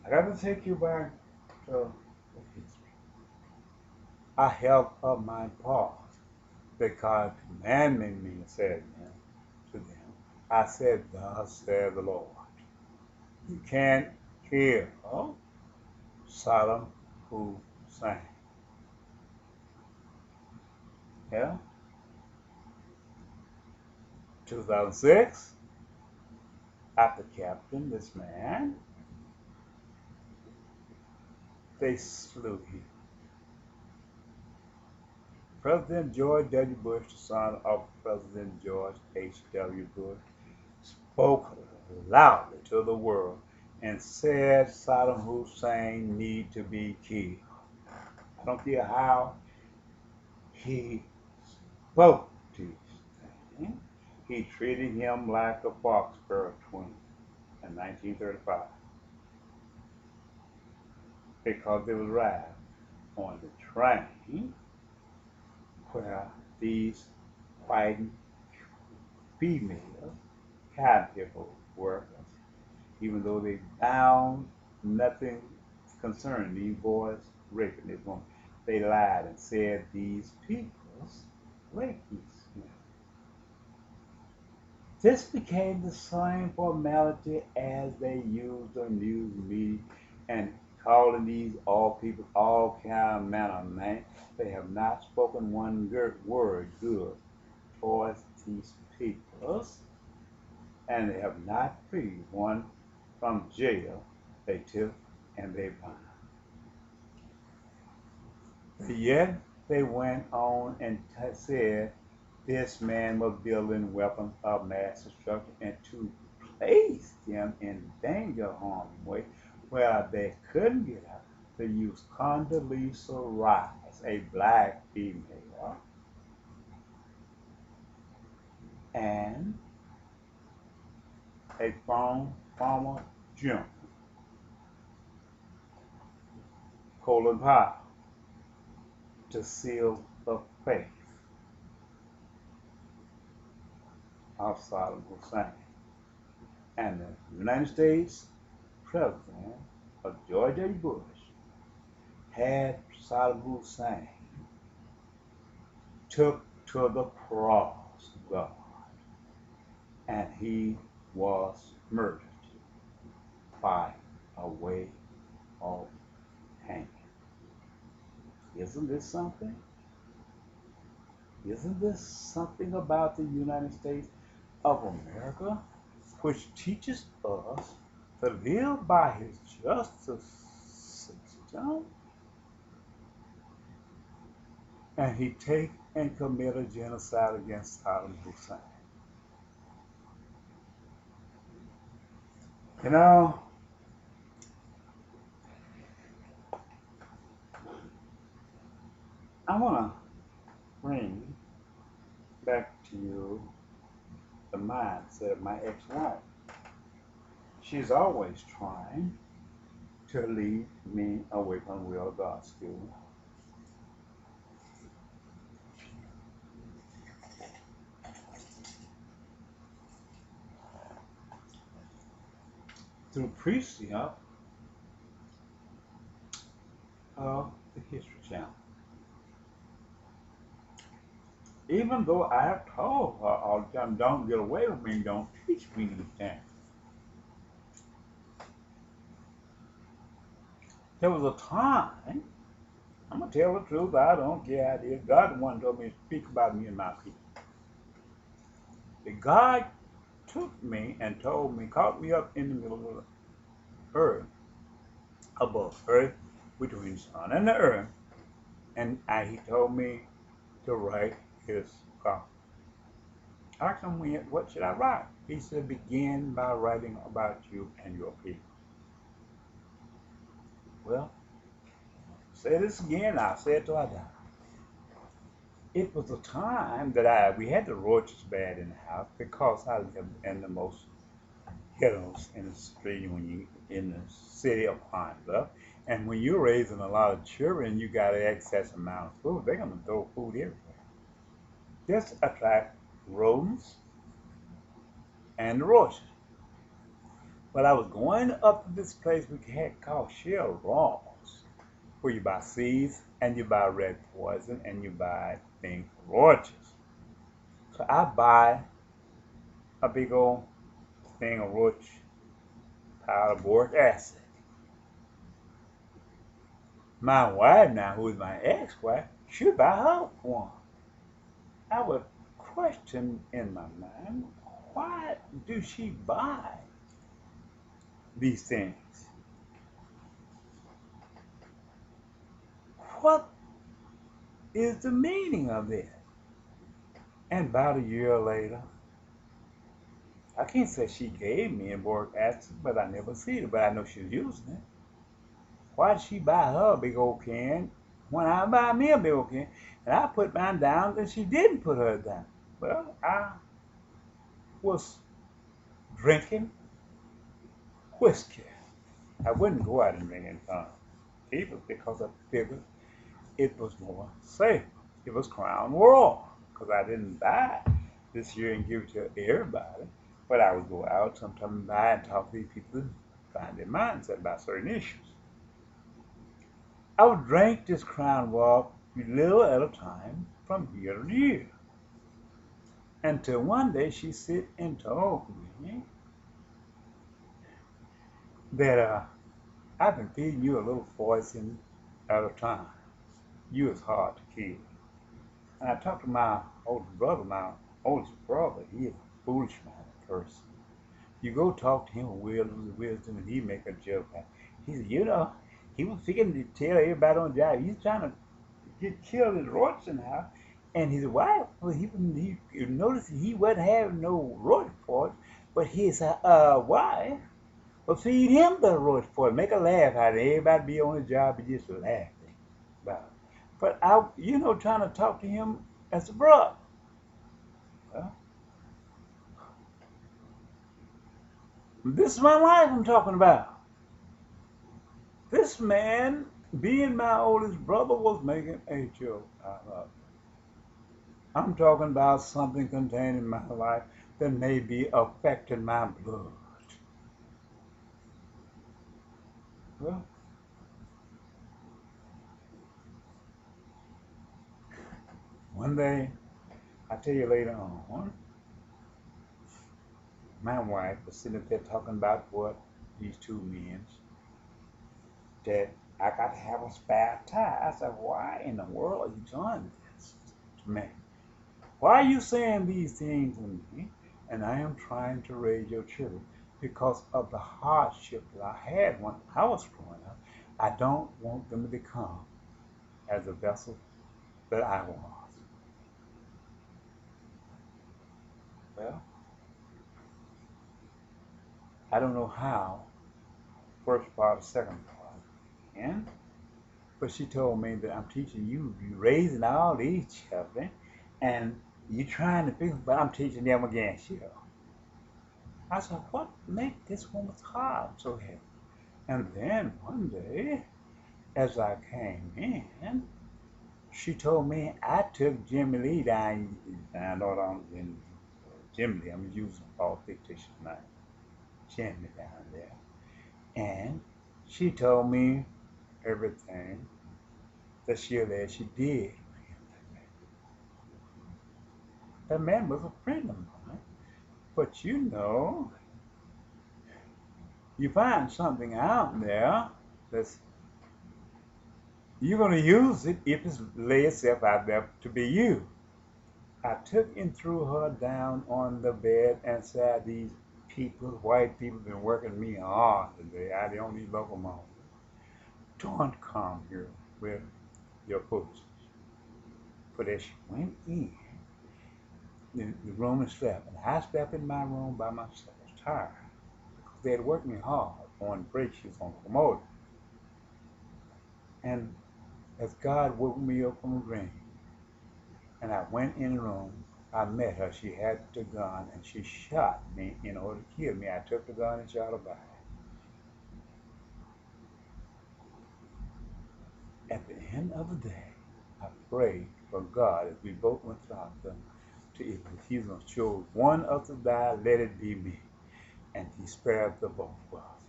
I got to take you back to the history. I held up my paw because commanding me said to them, I said, thus said the Lord. You can't kill Saddam Hussein. Yeah? 2006, after capturing this man, they slew him. President George W. Bush, the son of President George H.W. Bush, spoke loudly to the world and said Saddam Hussein need to be killed. I don't care how he spoke these things. He treated him like a Foxborough twin in 1935 because they was riding on the train where these fighting female caregiver workers, even though they found nothing concerning these boys raping this woman, they lied and said these people's raped these women. This became the same formality as they used the news media and calling these all people all kind of manner of names. They have not spoken one good word good towards these peoples, and they have not freed one from jail they took and they bound. But yet they went on and said this man was building weapons of mass destruction and to place them in danger harm way where they couldn't get out. They used Condoleezza Rice, a black female, and a former general, Colin Powell, to seal the fate of Saddam Hussein. And the United States President of George W. Bush had Saddam Hussein took to the cross guard, and he was murdered by a way of hanging. Isn't this something? Isn't this something about the United States of America, which teaches us to live by his justice system? And he take and commit a genocide against Saddam Hussein. You know, I want to bring back to you the mindset of my ex-wife. She's always trying to lead me away from the will of God still. Through precept of the History Channel. Even though I have told her all the time, don't get away with me, don't teach me these things. There was a time, I'm going to tell the truth, I don't care how it is. God the one told me to speak about me and my people. That God took me and told me, caught me up in the middle of the earth, above earth, between the sun and the earth, and he told me to write his gospel. I asked him, what should I write? He said, begin by writing about you and your people. Well, say this again, I'll say it till I die. It was a time that we had the roaches bad in the house because I lived in the most ghettos in the street when you in the city of Pine Bluff. And when you're raising a lot of children, you got an excess amount of food. They're gonna throw food everywhere. Just attract rodents and the roaches. But I was going up to this place we had called Shell Ross, where you buy seeds and you buy red poison and you buy things for roaches. So I buy a big old thing of roach powder boric acid. My wife now, who is my ex-wife, should buy her one. I would question in my mind, why do she buy these things? What is the meaning of this? And about a year later, I can't say she gave me a boric acid, but I never see it, but I know she was using it. Why did she buy her a big old can when I buy me a big old can? And I put mine down and she didn't put hers down. Well, I was drinking whiskey. I wouldn't go out and drink in front of people because I figured it was more safe. It was Crown Royal because I didn't buy it this year and give it to everybody. But I would go out sometime and buy and talk to these people and find their mindset about certain issues. I would drink this Crown Royal a little at a time from year to year. Until one day she sit and told me that I've been feeding you a little poison at a time. You is hard to kill. And I talked to my oldest brother, he is a foolish minded person. You go talk to him with wisdom and he make a joke. He said, he was figuring to tell everybody on the job, he's trying to get killed in roach in the house. And his wife, well, he noticed he wasn't having no roach poison, but his wife would feed him the roach poison, make a laugh out of it. Everybody be on the job and just laughing about it. But I, trying to talk to him as a brother. Well, this is my wife I'm talking about. This man, being my oldest brother, was making a joke out of it. I'm talking about something contained in my life that may be affecting my blood. Well, one day, I'll tell you later on, my wife was sitting up there talking about what these two men, that I got to have a spare tire. I said, why in the world are you doing this to me? Why are you saying these things to me? And I am trying to raise your children because of the hardship that I had when I was growing up. I don't want them to become as a vessel that I was. Well, I don't know how, first part or second part, and but she told me that I'm teaching you raising all these children, and you trying to fix, but I'm teaching them against you. I said, what make this woman's heart so heavy? And then one day, as I came in, she told me I took Jimmy Lee down. I know I'm in Jimmy Lee. I'm using all fictitious names. Jimmy down there, and she told me everything that she alleged she did. That man was a friend of mine, but you find something out there that's you're going to use it if it's lay itself out there to be used. I took and threw her down on the bed and said, these people, white people, been working me hard today. I the only locomotive. Don't come here with your foolishness. But as she went in, the room and slept, and I slept in my room by myself. I was tired because they had worked me hard on break shifts on the commodity. And as God woke me up from a dream, and I went in the room, I met her. She had the gun, and she shot me in order to kill me. I took the gun and shot her back. At the end of the day, I prayed for God as we both went throughout if He's going to choose one of us to die, let it be me. and he spared the both of us.